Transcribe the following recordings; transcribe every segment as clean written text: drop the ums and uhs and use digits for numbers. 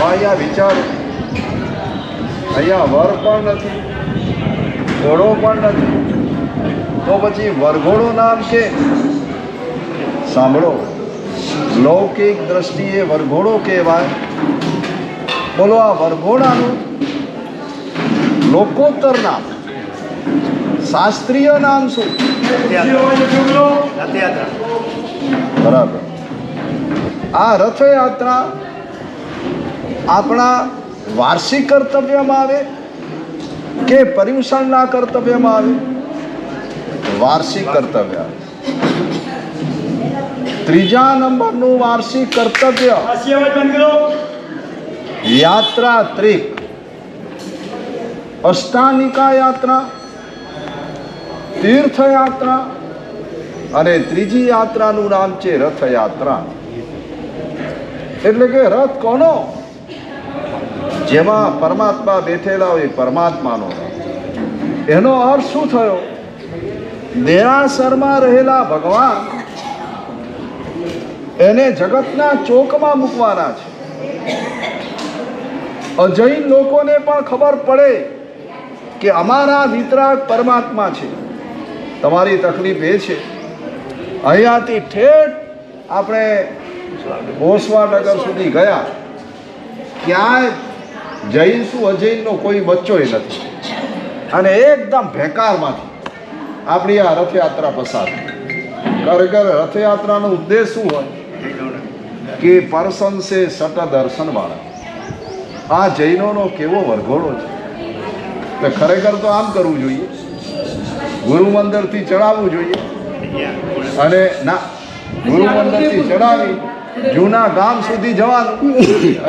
અહીંયા વિચારો, અહીંયા વર પણ નથી, ઘોડો પણ નથી, તો પછી વરઘોડો નામ છે? સાંભળો, લૌકિક દ્રષ્ટિએ વરઘોડો કહેવાય. બોલો, આ વરઘોડાનું લોકોત્તર નામ, શાસ્ત્રીય નામ શું? બરાબર. આ રથયાત્રા આપણા વાર્ષિક કર્તવ્યમાં આવે કે પર્યુષણના કર્તવ્યમાં આવે? વાર્ષિક કર્તવ્ય. ત્રીજા નંબરનું વાર્ષિક કર્તવ્ય યાત્રાત્રિક, અષ્ટાનિકા યાત્રા, તીર્થયાત્રા, અને ત્રીજી યાત્રાનું નામ છે રથયાત્રા. એટલે કે રથ કોનો? જેમાં પરમાત્મા બેઠેલા હોય, પરમાત્માનો રથ. એનો અર્થ શું થયો? દેરાસરમાં રહેલા ભગવાન એને જગતના ચોકમાં મૂકવાના છે. અજૈન લોકોને પણ ખબર પડે કે અમારા વિતરાગ પરમાત્મા છે. તમારી તકલીફ એ છે, અહીંયાથી ઠેઠ આપણે ગોસવાનગર સુધી ગયા, ક્યાંય જૈન શું અજૈનનો કોઈ બચ્ચોય નથી, અને એકદમ ભેકારમાંથી આપણી આ રથયાત્રા પસાર. ખરેખર રથયાત્રાનો ઉદ્દેશ શું હોય કે પરસન સે સટ દર્શન વાળા. આ જૈનોનો કેવો વરઘોડો છે! તો ખરેખર તો આમ કરવું જોઈએ, ગુરુ મંદિરથી ચડાવવું જોઈએ, અને ના, ગુરુ મંદિરથી ચડાવી જૂના ગામ સુધી જવાનું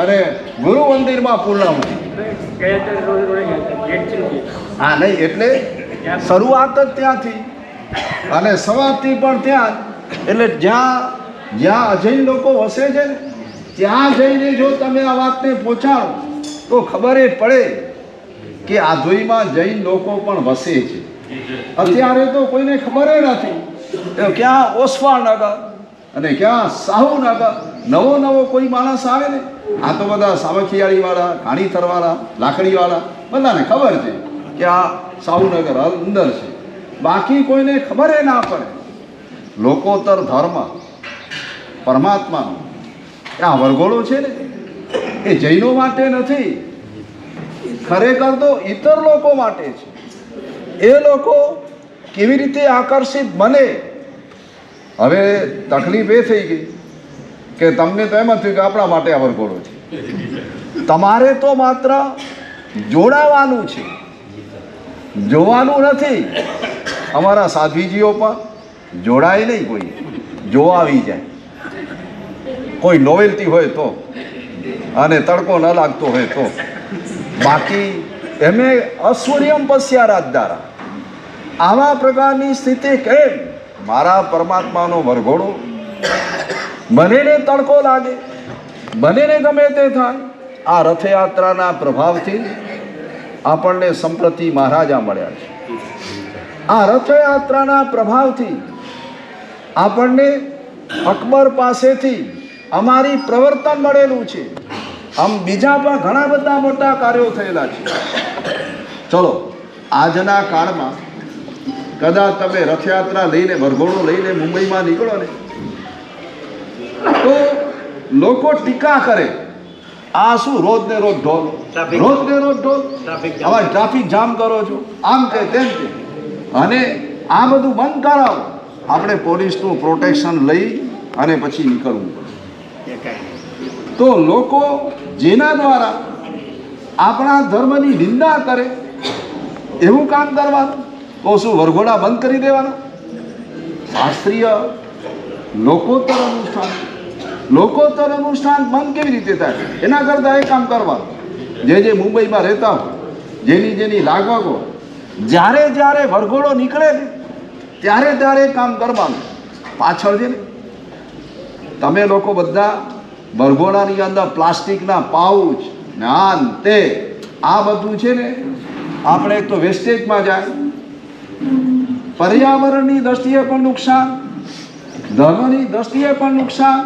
અને ગુરુ મંદિરમાં પૂર્ણાહુતિ. હા નહીં, એટલે શરૂઆત જ ત્યાંથી, અને સવારથી પણ ત્યાં જ. એટલે જ્યાં જ્યાં અજૈન લોકો વસે છે ને, ત્યાં જઈને જો તમે આ વાતને પહોંચાડો તો ખબર એ પડે કે આધોઈમાં જૈન લોકો પણ વસે છે. અત્યારે તો કોઈને ખબર નથી, ક્યાં ઓસવાનગર અને ક્યાં સાહુનગર. નવો નવો કોઈ માણસ આવે ને, આ તો બધા સામખિયાળીવાળા, ઘાણીથરવાળા, લાકડીવાળા, બધાને ખબર છે કે આ સાહુનગર અંદર છે. બાકી કોઈને ખબર ના પડે. લોકોત્તર ધર્મ પરમાત્માનો આ વરઘોડો છે ને, એ જૈનો માટે નથી, ખરેખર તો ઇતર લોકો માટે છે. એ લોકો કેવી રીતે આકર્ષિત બને? હવે તકલીફ એ થઈ ગઈ કે તમને તો એમ જ થયું કે આપણા માટે આ વરઘોડો છે. તમારે તો માત્ર જોડાવાનું છે, જોવાનું નથી. અમારા સાધ્વીજીઓ પણ જોડાય નહીં, કોઈ જોવાવી જાય, કોઈ નોવેલ્ટી હોય તો, અને તડકો ન લાગતો હોય તો. બાકી એમે અસૂર્યમ પશ્યા રાજદારા. આવા પ્રકારની સ્થિતિ કેમ? મારા પરમાત્માનો વરઘોડો, બનેને તડકો લાગે, બનેને ગમે તે થાય. આ રથયાત્રાના પ્રભાવથી આપણને સંપ્રતિ મહારાજા મળ્યા છે. આ રથયાત્રાના પ્રભાવથી આપણને અકબર પાસેથી અમારી પ્રવર્તન મળેલું છે. આમ બીજા પણ ઘણા બધા મોટા કાર્યો થયેલા છે. ચલો, આજના કાળમાં કદાચ તમે રથયાત્રા લઈને, વરઘોડો લઈને મુંબઈમાં નીકળો ને, તો લોકો ટીકા કરે, આ શું રોજ ને રોજ ઢોલ, રોજ ને રોજ ઢોલ, હવે ટ્રાફિક જામ કરો છો, આમ કે તેમ કે. અને આ બધું બંધ કરાવો. આપણે પોલીસનું પ્રોટેક્શન લઈ અને પછી નીકળવું પડે. તો લોકો જેના દ્વારા આપણા ધર્મની નિંદા કરે એવું કામ કરવાનું, તો શું વરઘોડા બંધ કરી દેવાના? શાસ્ત્રીય લોકોત્તર અનુષ્ઠાન, લોકોત્તર અનુષ્ઠાન બંધ કેવી રીતે થાય? એના કરતાં એ કામ કરવાનું, જે મુંબઈમાં રહેતા હોય, જેની લાગવગ હોય, જ્યારે જ્યારે વરઘોડો નીકળે ને ત્યારે ત્યારે કામ કરવાનું. પાછળ છે ને, તમે લોકો બધા વરઘોડાની અંદર પ્લાસ્ટિકના પાઉચ, નાન, તે આ બધું છે ને, આપણે એક તો વેસ્ટેજમાં જાય, પર્યાવરણની દ્રષ્ટિએ પણ નુકસાન, ધર્મની દ્રષ્ટિએ પણ નુકસાન.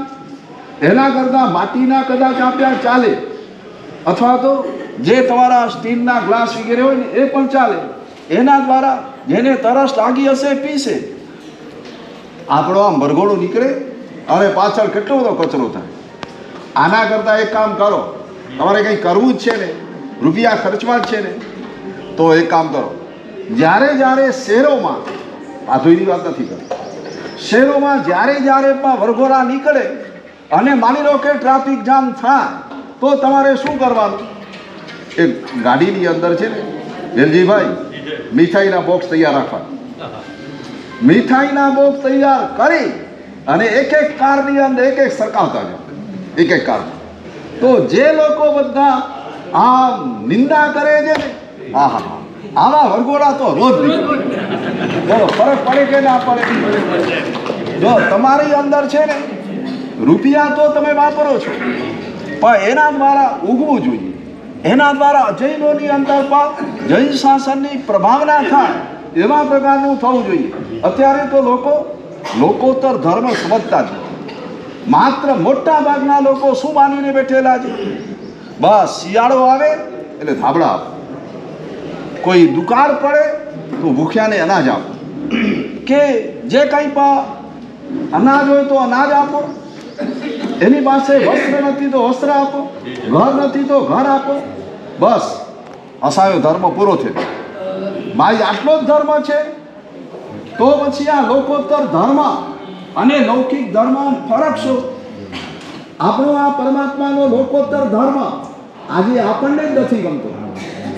એના કરતાં માટીના કદાચ આપ્યા ચાલે, અથવા તો જે તમારા સ્ટીલના ગ્લાસ વગેરે હોય ને એ પણ ચાલે. એના દ્વારા જેને તરસ લાગી હશે પીશે. આપણો આમ ભરઘોડો નીકળે અને પાછળ કેટલો બધો કચરો થાય. આના કરતાં એક કામ કરો, તમારે કંઈ કરવું જ છે ને, રૂપિયા ખર્ચવા જ છે ને, તો એક કામ કરો, જ્યારે શહેરોમાં, આધુની વાત નથી કરતી, શહેરોમાં જ્યારે પણ વરઘોડા નીકળે અને માની લો કે ટ્રાફિક જામ થાય, તો તમારે શું કરવાનું? એક ગાડીની અંદર છે ને વેલજીભાઈ, મીઠાઈના બોક્સ તૈયાર રાખવા. મીઠાઈના બોક્સ તૈયાર કરી અને એક કારની અંદર એક સરકાવતા જાઓ, એક કાર. તો જે લોકો બધા આ નિંદા કરે છે ને, આવા વરઘોડા તો રોજ નીકળે. બોલો ફરક પડે કે ના પડે? જો તમારી અંદર છે ને રૂપિયા તો તમે વાપરો છો, પણ એના દ્વારા ઉગવું જોઈએ. એના દ્વારા અજૈનોની અંદર પણ જૈન શાસનની પ્રભાવના થાય એવા પ્રકારનું થવું જોઈએ. અત્યારે તો લોકોત્તર ધર્મ સમજતા જ નથી. માત્ર મોટા ભાગના લોકો શું માનીને બેઠેલા છે? બસ શિયાળો આવે એટલે ધાબળા આપો, કોઈ દુકાળ પડે તો ભૂખ્યાને અનાજ આપો, કે જે કંઈ પણ અનાજ હોય તો અનાજ આપો, એની પાસે વસ્ત્ર નથી તો વસ્ત્ર આપો, ઘર નથી તો ઘર આપો. બસ અસાયો ધર્મ પૂરો થયો. ભાઈ આટલો જ ધર્મ છે, તો પછી આ લોકોત્તર ધર્મ અને લૌકિક ધર્મ ફરક શું? આપણો આ પરમાત્માનો લોકોત્તર ધર્મ આજે આપણને જ નથી ગમતો.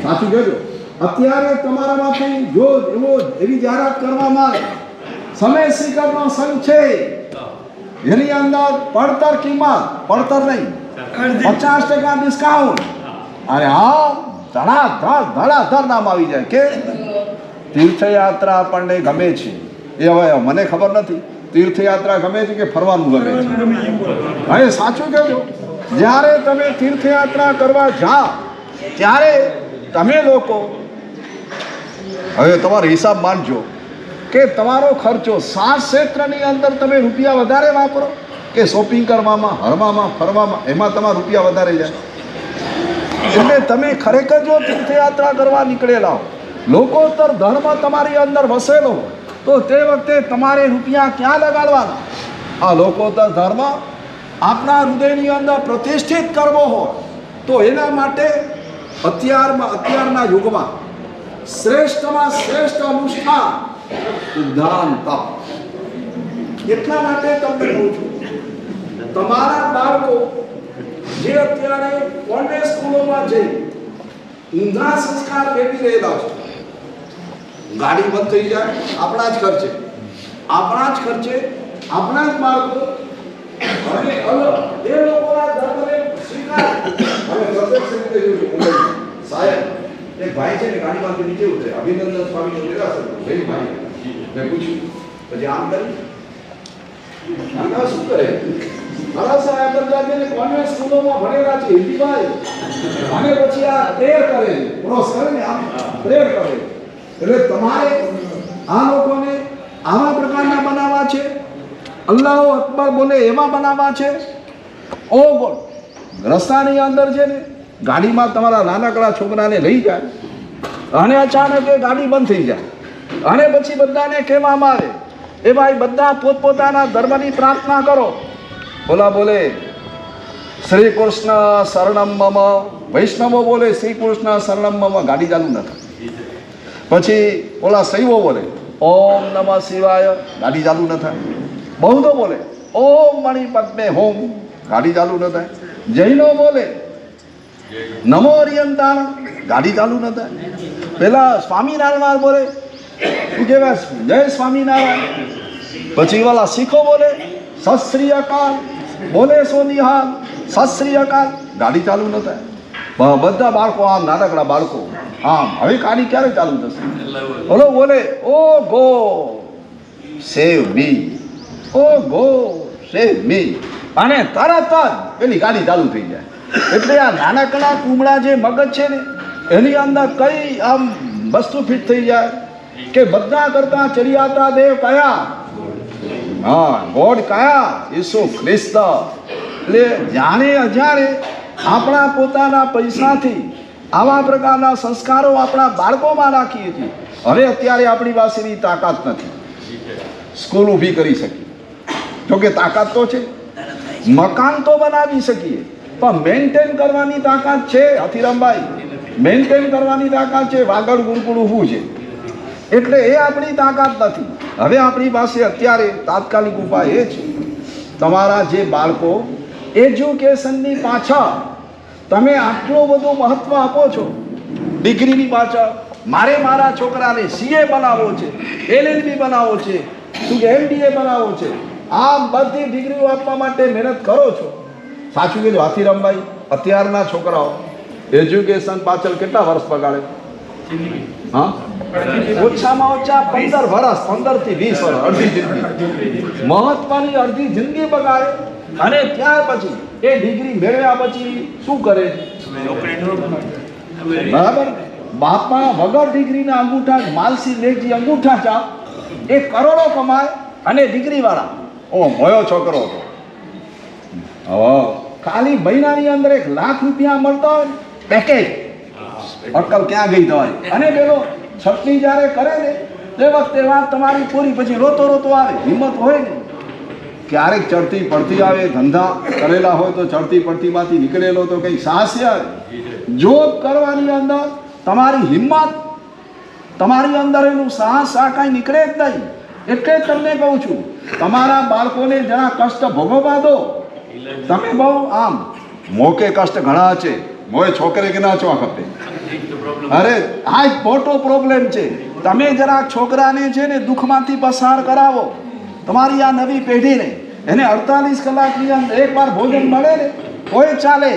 સાચું કહેજો. અત્યારે તમારામાંથી જો એવી જાહેરાત કરવામાં આવે, સમય શિખરનો સંઘ છે, એની અંદર પડતર કિંમત, પડતર નહીં, 50% ડિસ્કાઉન્ટ, અને હા ધડાધડ નામ આવી જાય કે તીર્થયાત્રા આપણને ગમે છે. એ હવે મને ખબર નથી તીર્થયાત્રા ગમે છે કે ફરવાનું ગમે છે. હવે સાચું કહેજો, જ્યારે તમે તીર્થયાત્રા કરવા જાઓ ત્યારે તમે લોકો હવે તમારો હિસાબ માનજો કે તમારો ખર્ચો સાત ક્ષેત્રની અંદર તમે રૂપિયા વધારે વાપરો કે શોપિંગ કરવામાં, હરવામાં, ફરવામાં, એમાં તમારા રૂપિયા વધારે જાય. એટલે તમે ખરેખર જો તીર્થયાત્રા કરવા નીકળેલા હો, લોકોત્તર ધર્મ તમારી અંદર વસેલો, તો તે વખતે તમારે રૂપિયા ક્યાં લગાડવાના? આ લોકોત્તર ધર્મ આપણા હૃદયની અંદર પ્રતિષ્ઠિત કરવો હોય તો એના માટે અત્યારના યુગમાં શ્રેષ્ઠમાં શ્રેષ્ઠ અનુષ્ઠાન ઉદ્ધાન તપ. એટલા માટે તમને કહું છું, તમારા બાળકો જે અત્યારે કોન્વેન્ટ સ્કૂલોમાં જઈ ઊંધા સંસ્કાર મેળવી રહેલા છે, ગાડી બંધ થઈ જાય આપણા જ ખર્ચે, આપણા જ બાળકો અને એ લોકોના ધર્મને સ્વીકાર. હવે પ્રત્યક્ષ રીતે જોયું, સાહેબ એક ભાઈ છે ને ગાડીમાંથી નીચે ઉતરે, અભિનંદન સ્વામીનો નિરાશર ભાઈ મેં પૂછ્યું, પછી આમ કરી શું કરે? મારા સાહેબ કોન્વેન્ટ સ્કૂલોમાં ભણેલા છે હિન્દીભાઈ, અને પછી આ પ્રેયર કરે, ક્રોસ કરે ને આમ પ્રેયર કરે. એટલે તમારે આ લોકોને આવા પ્રકારના બનાવવા છે, અલ્લાહુ અકબર બોલે એવા બનાવવા છે. ઓ બોલ રસ્તાની અંદર છે ને ગાડીમાં તમારા નાનકડા છોકરાને લઈ જાય અને અચાનક એ ગાડી બંધ થઈ જાય, અને પછી બધાને કહેવામાં આવે એ ભાઈ બધા પોતપોતાના ધર્મની પ્રાર્થના કરો. બોલા બોલે શ્રી કૃષ્ણ શરણમ મમ, વૈષ્ણવો બોલે શ્રી કૃષ્ણ શરણમ મમ, ગાડી ચાલુ ન થાય. પછી ઓલા શૈવો બોલે ઓમ નમઃ શિવાય, ગાડી ચાલુ ન થાય. બૌદ્ધો બોલે ઓમ મણિ પદ્મે હોમ, ગાડી ચાલુ ન થાય. જૈનો બોલે નમો અરિયંતાણ, ગાડી ચાલુ ન થાય. પેલા સ્વામિનારાયણ બોલે શું કહેવાય, જય સ્વામિનારાયણ. પછી વાલા શીખો બોલે સત શ્રી અકાલ, બોલે સોનિહાલ, સત શ્રી અકાલ, ગાડી ચાલુ ન થાય. બધા બાળકો આમ નાનકડા બાળકો આમ, હવે ગાડી ક્યારે ચાલુ થશે? બોલો બોલે ઓ ગો સેવ મી, ઓ ગો સેવ મી, અને તરત જ પેલી ગાડી ચાલુ થઈ જાય. એટલે આ નાનકડા કુમળા જે મગજ છે ને એની અંદર કઈ આમ વસ્તુ ફિટ થઈ જાય કે બધા કરતા ચડિયાતા દેવ કયા? હા, ગોડ કયા? ઈસુ ખ્રિસ્ત. એટલે જાણે અજાણે આપણા પોતાના પૈસાથી આવા પ્રકારના સંસ્કારો આપણા બાળકોમાં રાખીએ છીએ. હવે અત્યારે આપણી પાસે એવી તાકાત નથી સ્કૂલ ઊભી કરી શકીએ. જોકે તાકાત તો છે, મકાન તો બનાવી શકીએ, પણ મેન્ટેન કરવાની તાકાત છે હાથીરામભાઈ, મેન્ટેન કરવાની તાકાત છે. વાગડ ગુરુકુળ ઊભું છે એટલે એ આપણી તાકાત નથી. હવે આપણી પાસે અત્યારે તાત્કાલિક ઉપાય એ છે, તમારા જે બાળકો એજ્યુકેશનની પાછળ તમે આટલું બધું મહત્વ આપો છો, ડિગ્રીની પાછળ મારે મારા છોકરાને CA બનાવવો છે, LLB બનાવવો છે, શું કે MBA બનાવવો છે, આ બધી ડિગ્રીઓ આપવા માટે મહેનત કરો છો. સાચું કીધું હાથીરામભાઈ, અત્યારના છોકરાઓ એજ્યુકેશન પાછળ કેટલા વર્ષ બગાડે? હા, ઓછામાં ઓછા 15 વર્ષ, 15 થી 20 વર્ષ, અડધી જિંદગી, મહત્વની અડધી જિંદગી બગાડે. અને ત્યાર પછી એ ડિગ્રી મેળવ્યા પછી શું કરે છે? બરાબર, બાપા વગર ડિગ્રીના અંગૂઠા, માલસી લેખજી અંગૂઠા ચાપ, એ કરોડો કમાય અને ડિગ્રી વાળા ઓ મોયો છોકરો હતો. હવે ખાલી મહિનાની અંદર 1 લાખ રૂપિયા મળતા હોય પેકેજ, અટકલ ક્યાં ગઈ તમારી? અને પેલો છઠ્ઠી જ્યારે કરે ને તે વખતે વાત તમારી પૂરી, પછી રોતો રોતો આવે. હિંમત હોય ને ક્યારેક ચડતી પડતી આવે, ધંધા કરેલા હોય તો ચડતી પડતીમાંથી નીકળેલો તો કંઈક સાહસ આવે. જોબ કરવાની અંદર તમારી હિંમત, તમારી અંદર એનું સાહસ આ કાંઈ નીકળે જ નહીં. એટલે જ તમને કહું છું, તમારા બાળકોને જરા કષ્ટ ભોગવવા દો. તમે બહુ આમ મોકે કષ્ટ ઘણા છે, મોએ છોકરે કે ના છો વખતે, અરે આ જ મોટો પ્રોબ્લેમ છે. તમે જરા છોકરાને છે ને દુઃખમાંથી પસાર કરાવો. તમારી આ નવી પેઢીને એને 48 કલાકની અંદર એકવાર ભોજન મળે ને કોઈ ચાલે,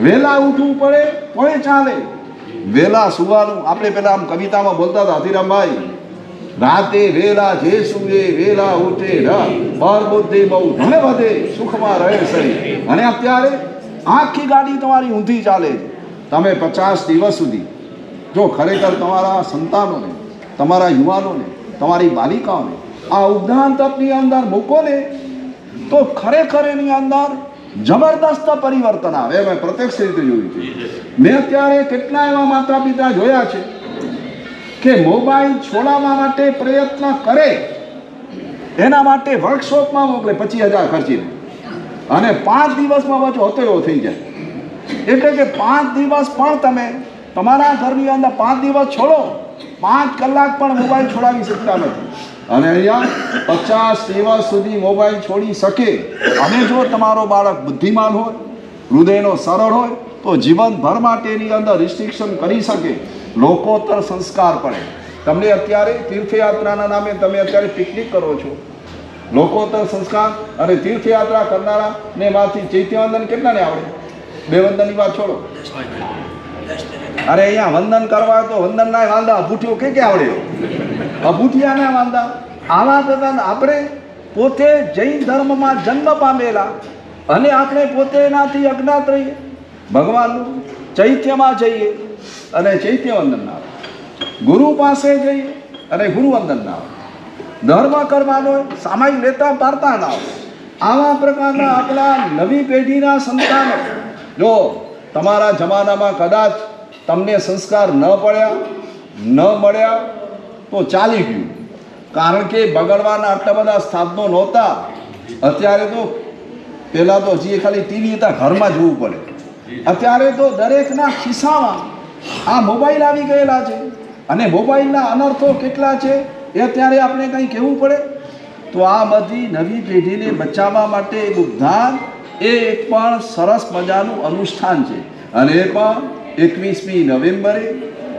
વહેલા ઉઠવું પડે કોઈ ચાલે, વહેલા સુવાનું. આપણે પેલા આમ કવિતામાં બોલતા હતા હાથીરામભાઈ, રાતે વેલા જે સુવે વેલા ઉઠે પર બુદ્ધિ બહુ ધન વધે સુખમાં રહે શરીર. અને અત્યારે આખી ગાડી તમારી ઊંધી ચાલે છે. તમે 50 દિવસ સુધી જો ખરેખર તમારા સંતાનોને, તમારા યુવાનોને, તમારી બાલિકાઓને આ ઉદ્યાન તપની અંદર મૂકો ને તો ખરેખર એની અંદર જબરદસ્ત પરિવર્તન આવે. મેં પ્રત્યક્ષ રીતે જોયું છે. મેં અત્યારે કેટલા એવા માતા પિતા જોયા છે કે મોબાઈલ છોડાવવા માટે પ્રયત્ન કરે, એના માટે વર્કશોપમાં મોકલે 25,000 ખર્ચીને, અને 5 દિવસમાં પાછો હતો એવો થઈ જાય. એટલે કે 5 દિવસ પણ તમે તમારા ઘરની અંદર 5 દિવસ છોડો, 5 કલાક પણ મોબાઈલ છોડાવી શકતા નથી. અને અહીંયા 50 દિવસ સુધી મોબાઈલ છોડી શકે. અને જો તમારો બાળક બુદ્ધિમાન હોય, હૃદયનો સરળ હોય તો જીવનભર માટે એની અંદર રિસ્ટ્રિક્શન કરી શકે, લોકોત્તર સંસ્કાર પડે. તમને અત્યારે તીર્થયાત્રાના નામે તમે અત્યારે પિકનિક કરો છો, લોકોત્તર સંસ્કાર અને તીર્થયાત્રા કરનારા ને માંથી ચૈત્યવંદન કેટલાને આવડે? 2 વંદનની વાત છોડો, અરે અહીંયા વંદન કરવા તો વંદનના વાંદા અભૂઠીઓ કે આવડે? અભૂઠિયાના વાંદા. આવા પ્રકાર આપણે પોતે જૈન ધર્મમાં જન્મ પામેલા અને આપણે પોતે એનાથી અજ્ઞાત રહીએ. ભગવાનનું ચૈત્યમાં જઈએ અને ચૈત્યવંદન ના આવે, ગુરુ પાસે જઈએ અને ગુરુવંદન ના આવે, ધર્મ કરવાનો સામાયિક લેતા પારતા ના આવે. આવા પ્રકારના આપણા નવી પેઢીના સંતાનો, જો તમારા જમાનામાં કદાચ તમને સંસ્કાર ન મળ્યા તો ચાલી ગયું, કારણ કે બગડવાના આટલા બધા સાધનો નહોતા. અત્યારે તો પહેલાં તો હજી ખાલી ટીવી હતા, ઘરમાં જોવું પડે. અત્યારે તો દરેકના ખિસ્સામાં આ મોબાઈલ આવી ગયેલા છે, અને મોબાઈલના અનર્થો કેટલા છે એ અત્યારે આપણે કંઈ કહેવું પડે. તો આ બધી નવી પેઢીને બચાવવા માટે ઉદ્યાન એ એક પણ સરસ મજાનું અનુષ્ઠાન છે. અને એ પણ 21મી નવેમ્બરે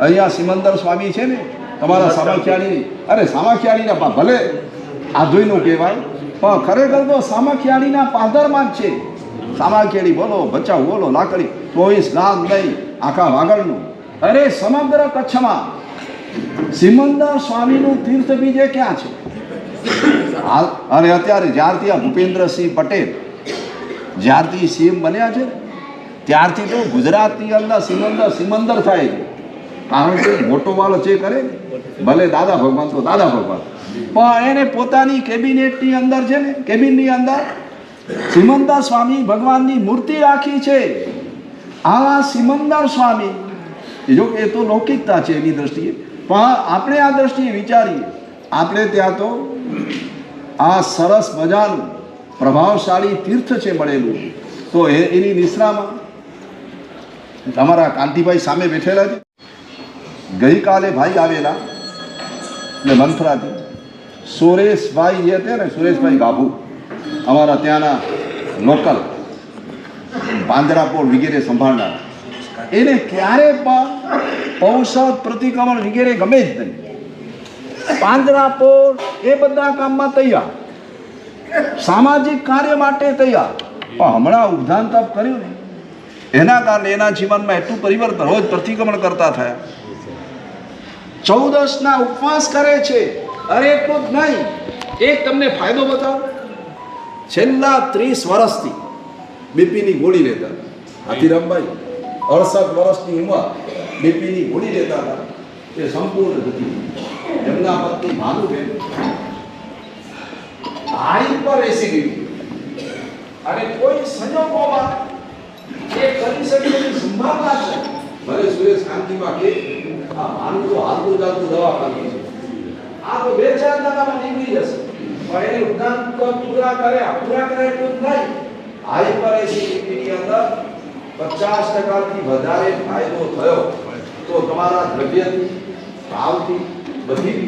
અહીંયા સિમંદર સ્વામી છે ને તમારા સામખિયાળી, અરે સામખિયાળીના ભલે આધોઈનું કહેવાય પણ ખરેખર તો સામખિયાળીના પાદરમાં જ છે. સામખિયાળી બોલો, ભચાઉ બોલો, લાકડી 24 ગામ નહીં, આખા વાગડનું. અરે સમગ્ર કચ્છમાં સિમંદર સ્વામીનું તીર્થ બીજે ક્યાં છે? અને અત્યારે જ્યારથી આ ભૂપેન્દ્રસિંહ પટેલ જ્યારથી CM બન્યા છે ત્યારથી તો ગુજરાતની અંદર સિમંદર થાય છે. કારણ કે મોટો વાળો જે કરે ભલે દાદા ભગવાન તો દાદા ભગવાન, પણ એને પોતાની કેબિનેટની અંદર છે ને, કેબિનની અંદર સિમંદર સ્વામી ભગવાનની મૂર્તિ રાખી છે. આવા સિમંદર સ્વામી, જો એ તો લૌકિકતા છે એની દ્રષ્ટિએ, પણ આપણે આ દ્રષ્ટિએ વિચારીએ, આપણે ત્યાં તો આ સરસ મજાનું પ્રભાવશાળી તીર્થ છે મળેલું, તો એની નિશ્રામાં અમારા કાંતિભાઈ સામે બેઠેલા છે. ગઈકાલે ભાઈ આવેલા એટલે મંથરાથી સુરેશભાઈ જે હતા ને, સુરેશભાઈ ગાભુ, અમારા ત્યાંના લોકલ પાંજરાપોળ વગેરે સંભાળનાર, એને ક્યારે પણ ઔષધ પ્રતિક્રમણ વગેરે ગમે જ નહીં. પાંજરાપોળ એ બધા કામમાં તૈયાર, સામાજિક કાર્ય માટે તૈયાર. પણ હમણાં ઉદ્ધાન તપ કર્યું ને એના કારણે એના જીવનમાં એટલું પરિવર્તન, રોજ પ્રતિક્રમણ કરતા થયા. 14 ઉપવાસ કરે છે. અરે એટલું જ નહીં, એક તમને ફાયદો બતાવો. છેલ્લા 30 વર્ષથી બીપીની ગોળી લેતા હતા. હાથીરામભાઈ 68 વર્ષની ઉંમર બીપીની ગોળી લેતા હતા. એ સંપૂર્ણ હતી. એમના પત્ની ભાનુબેન હાઈપર એસિડિટી, અને કોઈ સંજોગોમાં એ કરી શકે એવી સંભાવના છે. ભલે સુરેશ કાંતિમાં કે આ ભાનુ તો હાલતું ચાલતું દવાખાનું છે, આ તો 2-4 દાડામાં નીકળી જશે, પણ એને ઉદ્ધાન પૂરા કરે એટલું જ નહીં. હાઈપર એસિડિટીની અંદર 50% થી વધારે ફાયદો થયો તો તમારા દ્રવ્યથી, ભાવથી, બધી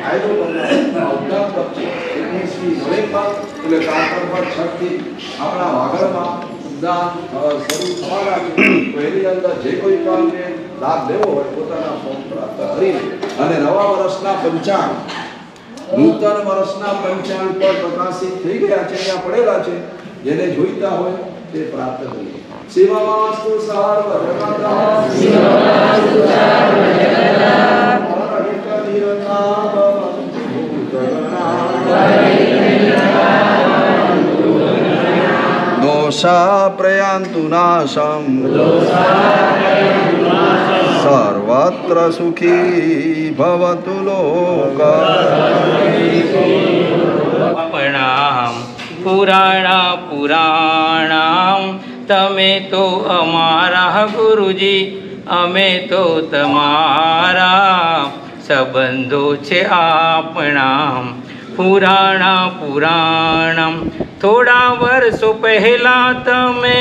ફાયદો બનવાનો ઉદ્ધાન તપ છે. 19મી નવેમ્બર એટલે કાંકરપર 6 થી આપણા વાગડમાં ઉદ્ધાન શરૂ થવાના છે. તો એની અંદર જે કોઈ કામને લાભ લેવો હોય પોતાના ફોર્મ પ્રાપ્ત કરીને અને નવા વર્ષના પંચાંગ, નૂતન વર્ષના પંચાંગ પર પ્રકાશિત થઈ ગયા છે, અહીંયા પડેલા છે. જેને જોઈતા હોય તે પ્રાપ્ત કરીએ. શિવાસ્તુ સર્વ જગતઃ શિવાસ્તુ સર્વ જગતઃ દોષા પ્રયાન્તુ નાશમ સર્વત્ર સુખી ભવતુ લોકઃ. પુરાણામ તમે તો અમારા ગુરુજી, અમે તો તમારા સંબંધો છે આપણા. પુરાણમ થોડા વર્ષો પહેલા તમે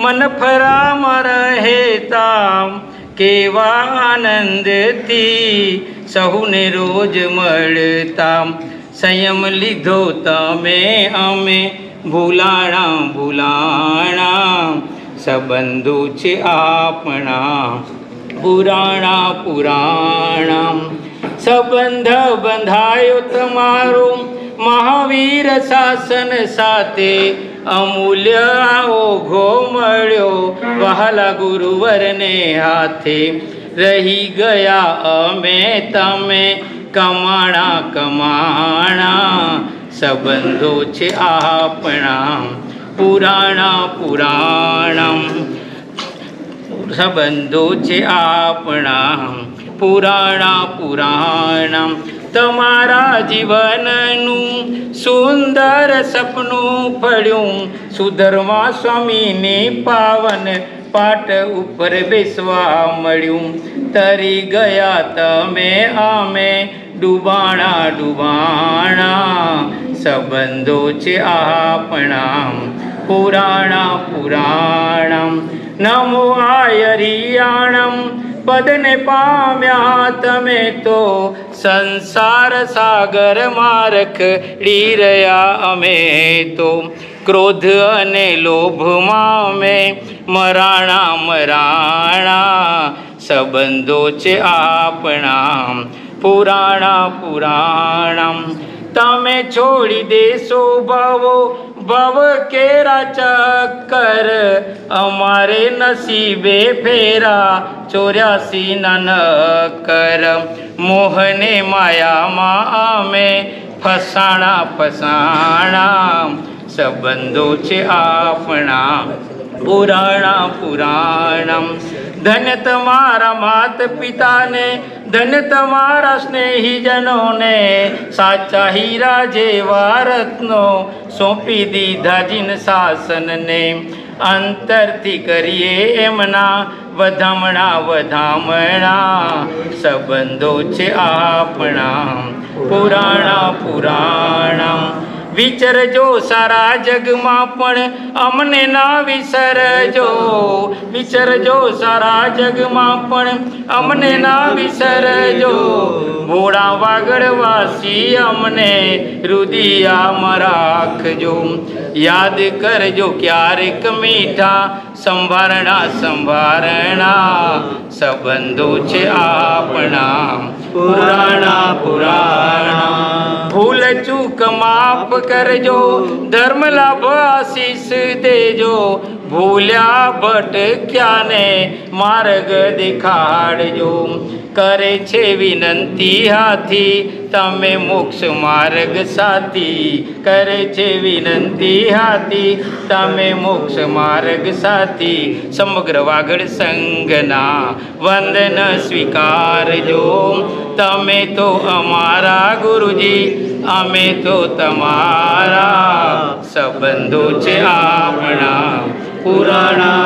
મનફરામાં રહેતા, કેવા આનંદથી સહુને રોજ મળતા. સંયમ લીધો તમે અમે ભૂલાણા સંબંધો છે આપણા. પુરાણા સંબંધ બંધાયો તમારો મહાવીર શાસન સાથે, અમૂલ્ય ઓઘો મળ્યો વહાલા ગુરુવરને હાથે. રહી ગયા અમે તમે કમાણા સંબંધો છે આપણા. પુરાણમ સંબંધો છે આપણા. પુરાણમ તમારા જીવનનું સુંદર સપનું પડ્યું, સુધર્મા સ્વામીની પાવન પાટ ઉપર બેસવા મળ્યું. તરી ગયા તમે અમે ડૂબાણા સંબંધો છે આપણા. પુરાણમ નમો આયરિયાણમ પદને પામ્યા તમે તો, સંસાર સાગર મારખ ડી રહ્યા અમે તો. ક્રોધ અને લોભમાં અમે મરાણા સંબંધો છે આપણા. પુરાણમ તમે છોડી દેશો ભવ કેરા ચક્કર, અમારે નસીબે ફેરા 84 નકર. મોહને માયામાં અમે ફસાણા સંબંધો છે આપણા. પુરાણમ ધન્ય તમારા માત પિતાને ધન્ય તમારા સ્નેહીજનોને સાચા હીરા જેવા રત્નો સોંપી દીધા જીન શાસનને અંતરથી કરીએ એમના વધામણા સંબંધો છે આપણા પુરાણા વિચરજો સારા જગમાં પણ અમને ના વિસરજો વિચરજો સારા જગમાં પણ અમને ના વિસરજો ભોળા વાગડવાસી અમને હૃદયામાં રાખજો યાદ કરજો ક્યારેક મીઠા સંભારણા સંબંધો છે આપણા પુરાણા ભૂલ ચૂક માફ કરજો ધર્મ લાભ આશીષ દેજો ભૂલ્યા ભટક્યાને માર્ગ દેખાડજો કરે છે વિનંતી હાથી તમે મોક્ષ માર્ગ સાથી કરે છે વિનંતી હાથી તમે મોક્ષ માર્ગ સાથી સમગ્ર વાગડ સંઘના વંદન સ્વીકારજો તમે તો અમારા ગુરુજી અમે તો તમારા સંબંધો છે આપણા પુરાણા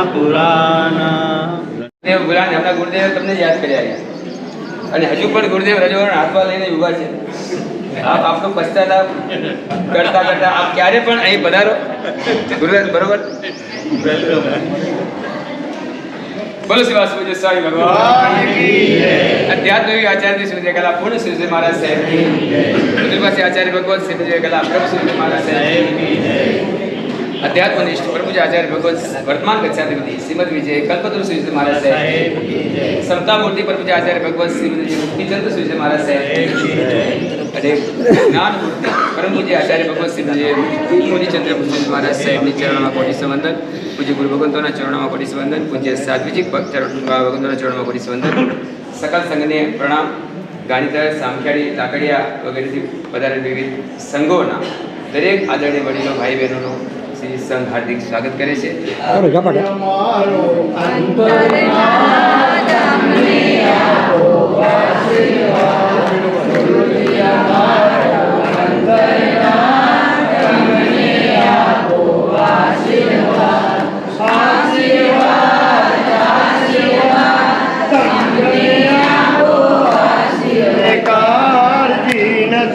દેવ ગુલાને આપણા ગુરુદેવ તમને યાદ કર્યા અને હજુ પણ ગુરુદેવ રજવાડા હાથમાં લઈને ઊભા છે આપ આપનો પશ્ચાતાપ કરતા કરતા આપ ક્યારે પણ અહીં પધારો ગુરુદેવ બરોબર બોલો શિવા પૂજ્ય સ્વામી ભગવાન અધ્યાત્મિક આચાર્ય શ્રી કલા પૂર્ણ શ્રી મહારાજ સાહેબ પાસે આચાર્ય ભગવાન શ્રી કલા પ્રભુ શ્રી મહારાજ સાહેબ अध्यात्मनिष्ठ प्रभुजी आचार्य भगवत वर्तमान कक्षाधिपति श्रीमद विजय कल्पतरु श्री महाराज साहेब समता मूर्ति प्रभुजी आचार्य भगवत श्रीमद मुक्तिचंद्र श्री महाराज साहेब अरे ज्ञान मूर्ति परम पूज्य आचार्य भगवत श्रीमद मुनिचंद्र श्री महाराज साहेब ની ચરણોમાં કોટી સંવંદન પૂજ્ય ગુરુ ભગવંતોના ચરણોમાં કોટી સંવંદન પૂજ્ય સાધ્વિજી ભગવંતોના ચરણોમાં કોટી સંવંદન સકલ સંઘને પ્રણામ ગાણીધર સામખિયાળી લાકડિયા વગેરેથી વધારે વિવિધ સંઘોના દરેક આદરણીય વડીલો ભાઈ બહેનોનો સંઘ હાર્દિક સ્વાગત કરે છે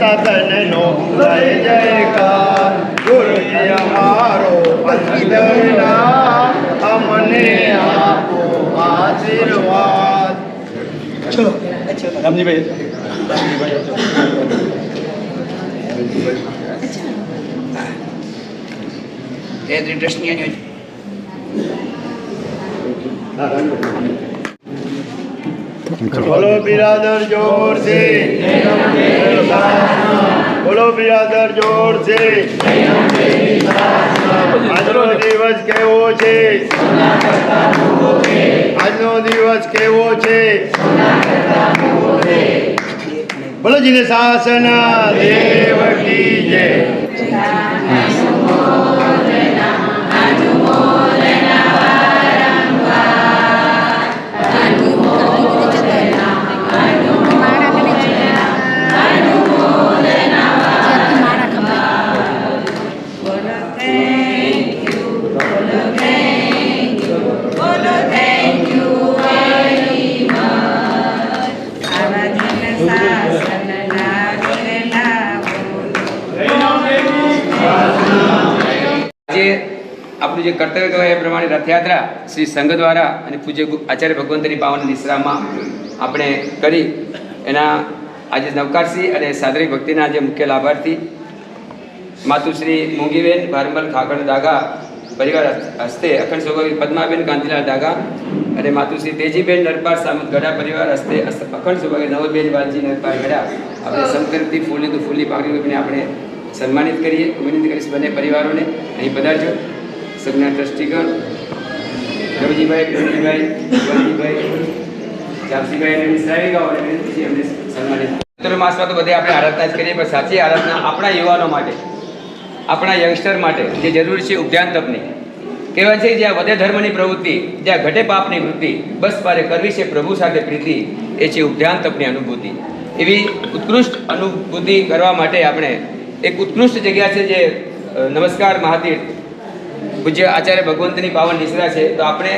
સદનનો જય જયકાર ગુરુજી અમારો પતિદના અમને આપો આશીર્વાદ. ચલો રામજીભાઈ બોલો બિરાદર જોર છે બોલો બિરાદર જોર છે આજનો દિવસ કેવો છે આજનો દિવસ કેવો છે બોલો જીને શાસન દેવ કી જય. આપણું જે કર્તવ્ય કહેવાય એ પ્રમાણે રથયાત્રા શ્રી સંઘ દ્વારા અને પૂજ્ય આચાર્ય ભગવંતની પાવન નિશ્રામાં આપણે કરી એના આજે નવકારસિંહ અને સાદરી ભક્તિના જે મુખ્ય લાભાર્થી માતુશ્રી મૂંગીબેન ભારમલ ખાગડ દાગા પરિવાર હસ્તે અખંડ સૌભાગ્ય પદ્માબેન કાંતિલાલ દાગા અને માતુશ્રી તેજીબેન નરપાર સામંત ગઢા પરિવાર હસ્તે અખંડ સૌભાગ્ય નવબેન વાલજી નરપાર ગઢા આપણે સંકલ્પથી ફૂલની તો ફૂલની પાકડીને આપણે સન્માનિત કરીએ. વિનંતી કરીશ બંને પરિવારોને અહીં પધારજો. સગના ટ્રસ્ટીગણ રવજીભાઈ પ્રવીણભાઈ વલજીભાઈ જાપસીભાઈ અને શ્રાવિકાઓને વિનંતી છે એમને સન્માનિત. ચતુર્માસમાં તો બધે આપણે આરાધના જ કરીએ પણ સાચી આરાધના આપણા યુવાનો માટે આપણા યંગસ્ટર માટે જે જરૂરી છે ઉપધ્યાન તપની કહેવાય છે જ્યાં વધે ધર્મની પ્રવૃત્તિ જ્યાં ઘટે પાપની વૃત્તિ બસ પારે કરવી છે પ્રભુ સાથે પ્રીતિ એ છે ઉપધ્યાન તપની અનુભૂતિ. એવી ઉત્કૃષ્ટ અનુભૂતિ કરવા માટે આપણે એક ઉત્કૃષ્ટ જગ્યા છે જે નમસ્કાર મહાતીર્થ પૂજ્ય આચાર્ય ભગવંતની પાવન નિશ્રા છે. તો આપણે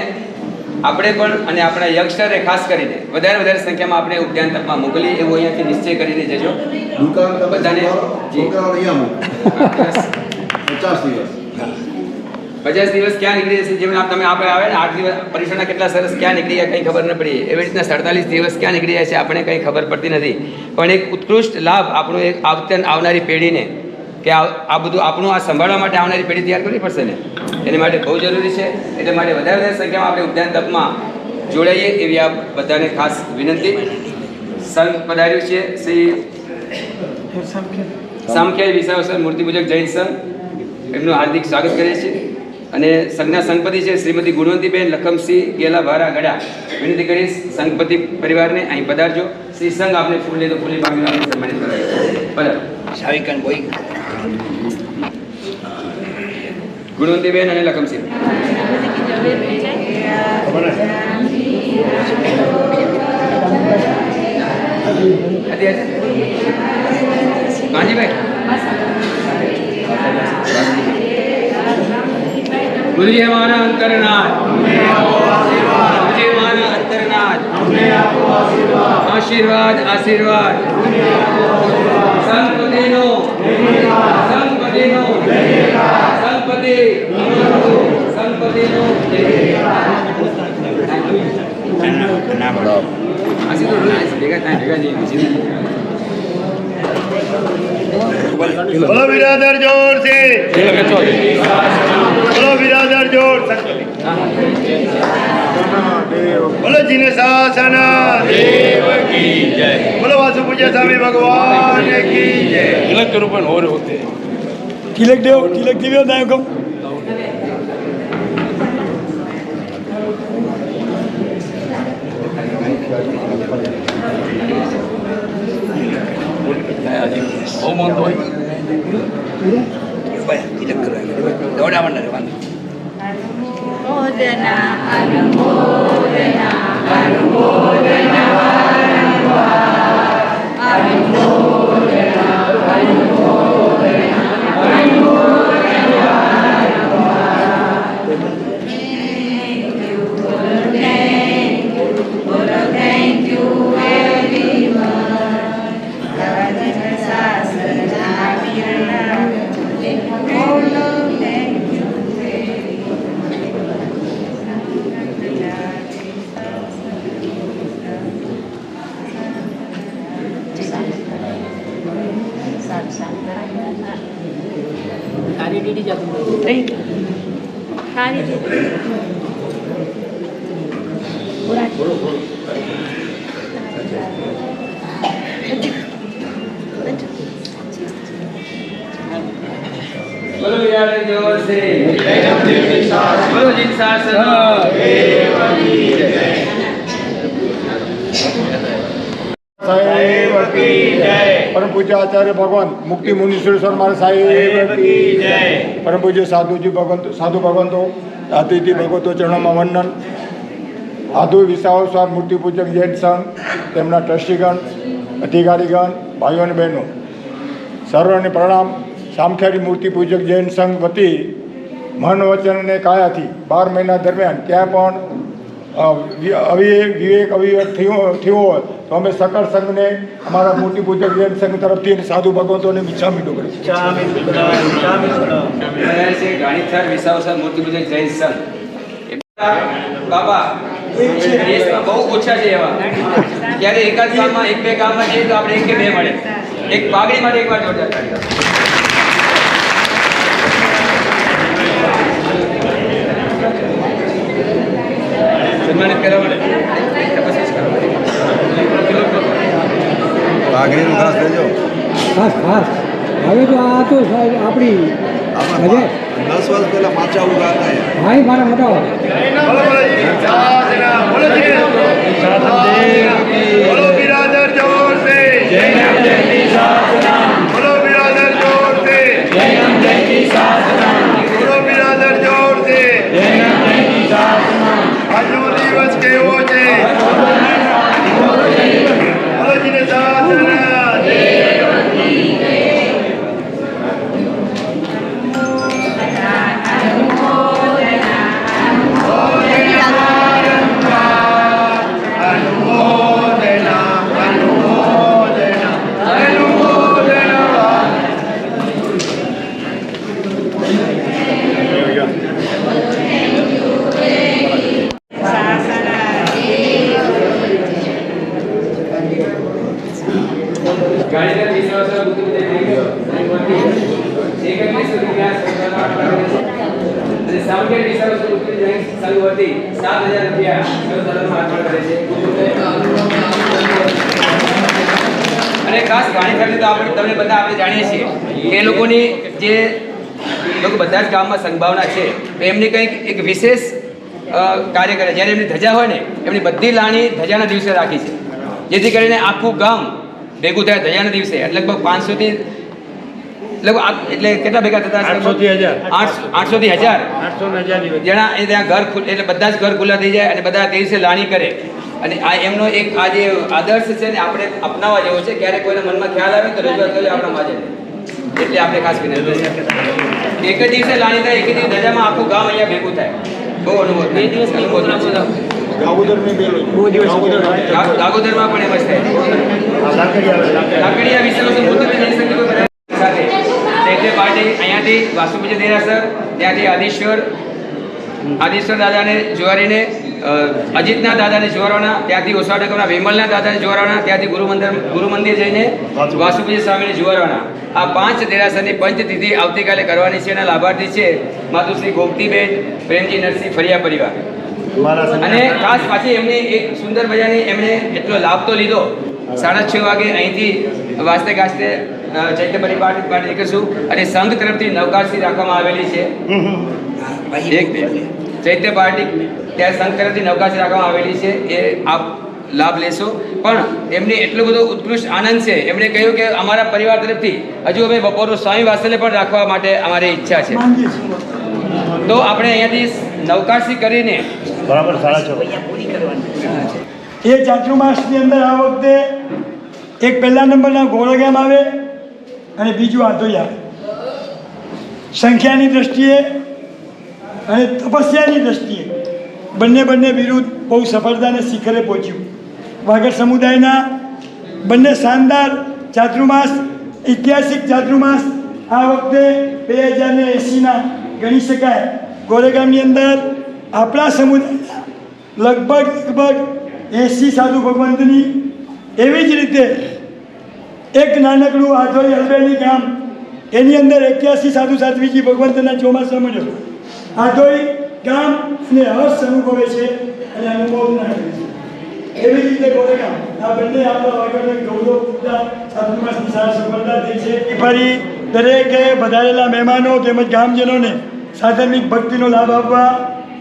પણ અને આપણા યંગસ્ટરે ખાસ કરીને વધારે સંખ્યામાં આપણે ઉપધ્યાન તપમાં મોકલીએ એવો અહીંયાથી નિશ્ચય કરીને જજો બધાને. 50 દિવસ ક્યાં નીકળી જશે, જેમ તમે આપણે આવે ને 8 દિવસ પરીક્ષાના કેટલા સરસ ક્યાં નીકળી જાય કંઈ ખબર ન પડી, એવી રીતના 47 દિવસ ક્યાં નીકળી જાય છે આપણે કંઈ ખબર પડતી નથી. પણ એક ઉત્કૃષ્ટ લાભ આપણું એક આવનારી પેઢીને કે આ બધું આપણું આ સંભાળવા માટે આવનારી પેઢી તૈયાર કરવી પડશે ને, એની માટે બહુ જરૂરી છે. એટલે માટે વધારે સંખ્યામાં આપણે ઉપધ્યાન તપમાં જોડાઈએ એવી આ બધાને ખાસ વિનંતી. સંઘ પધાર્યું છે શ્રી સામખ્યાઈ વિસાવસર મૂર્તિપૂજક જૈન સંઘ, એમનું હાર્દિક સ્વાગત કરીએ છીએ. અને સંઘના સંઘપતિ છે શ્રીમતી ગુણવંતીબેન લખમસિંહ ગેલા ભારા ગડા. વિનંતી કરીશ સંઘપતિ પરિવારને અહીં પધારજો. શ્રી સંઘ આપને ફૂલ લે તો ફૂલી પામી આપણે સન્માનિત કરાવીએ. પધારો શાવિકન બોઈ ગુણવંતીબેન અને લખમસિંહ. કાંજીભાઈ गुरुजी हमारा अंतरनाथ, गुरुजी हमारा अंतरनाथ, आशीर्वाद आशीर्वाद संपत्ति नो संपत्ति नो संपत्ति संपत्ति नो ऐसे तो भेगा नहीं बोलो बिरादर जोर से, बोलो बिरादर जोर संपत्ति, बोलो जिने शासन देव की जय, बोलो वासु पूज्य स्वामी भगवान की जय. तिलक के रूप में और होते तिलक देव नायक बोलो बिरादर जोर से, बोलो जिन शासन साहेब की जय. परम पूज्य आचार्य भगवान मुक्ति मुनीश्वर महाराज साहेब की जय. परम पूज्य साधु भगवंतो अतिथि भगवतो चरणों में वंदन. आधु विसावसर मूर्ति पूजक जैन संघ તેમના ટ્રસ્ટીગણ અધિકારીગણ ભાઈઓ અને બહેનો સર્વને પ્રણામ. સામખ્યારી મૂર્તિ પૂજક જૈન સંઘ વતી મન વચન અને કાયાથી 12 મહિના દરમિયાન ક્યાં પણ વિવેક અવિવેક થયો હોય તો અમે સકળ સંઘને અમારા મૂર્તિ પૂજક જૈન સંઘ તરફથી સાધુ ભગવંતોને મિચ્છામી ડુકરી ગાણીથર વિસાવસર મૂર્તિ પૂજક જૈન સંઘ બાબા દેશમાં બહુ ઓછા છે એવા. ત્યારે એકાદ ગામમાં 1-2 ગામમાં જઈએ તો આપણે 1 કે 2 મળે. એક પાઘડી માટે એકવાર જોરદાર તાળી આપો. સન્માનિત કરવા માટે તપસ્યા કરવા માટે પાઘડીનું ખાસ લેજો. ખાસ હવે તો આ તો આપણી 10 વર્ષ પહેલા માચા ઉગાડતા ભાઈ મારા મોટા बोलो बिरादर जोर से, बोलो बिरादर जोर से, बोलो बिरादर जोर से. આજનો દિવસ કેવો છે? વાણીના વિશ્વાસો બુદ્ધિ અને સામાન્ય વિશ્વાસો બુદ્ધિ સંગવતી 7,000 રૂપિયા સર્વધર્મમાં અર્પણ કરે છે. અને ખાસ વાણી સાથે તો આપણે તમને બધા આપણે જાણીએ છીએ કે એ લોકોની જે લોકો બધા જ ગામમાં સંભાવના છે તો એમની કંઈક એક વિશેષ કાર્ય કરે. જ્યારે એમની ધજા હોય ને એમની બધી લાણી ધજાના દિવસે રાખી છે, જેથી કરીને આખું ગામ ભેગું થાય ધજાના દિવસે. લગભગ 500 થી લગભગ એટલે કેટલા ભેગા થતા 800 થી 1000 જણા એ ત્યાં ઘર એટલે બધા જ ઘર ખુલ્લા થઈ જાય અને બધા તે દિવસે લાણી કરે. અને આ એમનો એક આ જે આદર્શ છે ને આપણે અપનાવવા જેવો છે. ક્યારેક કોઈના મનમાં ખ્યાલ આવે તો રજૂઆત કરી આપણા માજે, એટલે આપણે ખાસ કરીને એક જ દિવસે લાણી થાય, એક જ દિવસ ધજામાં આખું ગામ અહીંયા ભેગું થાય. બહુ અનુભવ થાય. 2 દિવસ દાગોદરમાં પણ એમ જ થાય. લાકડીયા વિશ્વાસો બુદ્ધિ સાથે ચૈત્ય પાર્ટી અહીંયાથી વાસુપૂજ્ય દેરાસર, ત્યાંથી આદિશ્વર દાદાને જુવારીને, અજીતના દાદાને જુવારવાના, ત્યાંથી ઓસાડકરના વિમલના દાદાને જુવારવાના, ત્યાંથી ગુરુ મંદિર જઈને વાસુપૂજ્ય સ્વામીને જુવારવાના. આ 5 દેરાસરની પંચતિથિ આવતીકાલે કરવાની છે. એના લાભાર્થી છે માતુશ્રી ગોમતીબેન પ્રેમજી નરસિંહ ફરિયા પરિવાર. અને ખાસ પાછી એમને એક સુંદર મજાની એમણે એટલો લાભ તો લીધો. 6:30 વાગે અહીંથી વાસ્તે ગાસ્તે ચૈત્ય પરિવાર નીકળશું અને સંઘ તરફથી નવકારસી રાખવામાં આવેલી છે. ચૈત્ય પાર્ટી ત્યાં સંઘ તરફથી નવકારસી રાખવામાં આવેલી છે, એ આપ લાભ લેશો. પણ એમને એટલો બધો ઉત્કૃષ્ટ આનંદ છે, એમણે કહ્યું કે અમારા પરિવાર તરફથી હજુ અમે બપોરનું સ્વામી વાત્સલ્ય પણ રાખવા માટે અમારી ઈચ્છા છે. તો આપણે અહીંયાથી નવકારસી કરીને બરાબર 6:30 એ ચાતુર્માસની અંદર આ વખતે એક પહેલા નંબરના ગોળગામ આવે અને બીજું આધોઈ આવે. સંખ્યાની દ્રષ્ટિએ અને તપસ્યાની દ્રષ્ટિએ બંને વિરુદ્ધ બહુ સફળતાને શિખરે પહોંચ્યું. વાગડ સમુદાયના બંને શાનદાર ચાતુર્માસ, ઐતિહાસિક ચાતુર્માસ આ વખતે 2080ના ગણી શકાય. ગોરેગામની અંદર આપણા સમુદાયના લગભગ 80 સાધુ ભગવંતની, એવી જ રીતે એક નાનકડું આધોઈ હલવેલી ગામ, એની અંદર 81 સાધુ સાધ્વીજી ભગવંતના ચોમાસા મળ્યો. આધોઈ ગામ અને હર્ષ અનુભવે છે અને અનુભવ ના કરે છે. એવી રીતે ગોરેગામ આ બંને આપણા વાગડને ગૌરવ પૂરતા ચાતુર્માસની સારા સફળતા થઈ છે. ફરી દરેકે વધારેલા મહેમાનો તેમજ ગામજનોને સાધર્મિક ભક્તિનો લાભ આપવા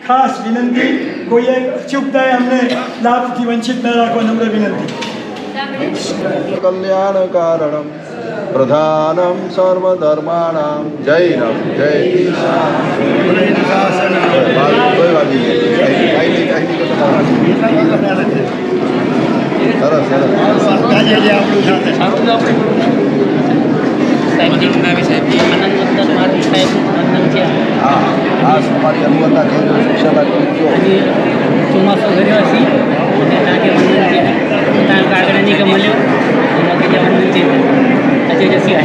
ખાસ વિનંતી. કોઈએ અચૂકતાએ અમને લાભથી વંચિત ન રાખવા નમ્ર વિનંતી. કલ્યાણ કારણમ પ્રધાનમ સર્વધર્માણામ. જય રામ, જય અમારી અનુવતા શિક્ષા ચોમાસો કર્યો હશે તાકે વંદન છે ત્યાં કાગળની કે મળ્યો એમાં કે વંદન છે હજી જસી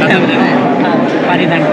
પારિધાન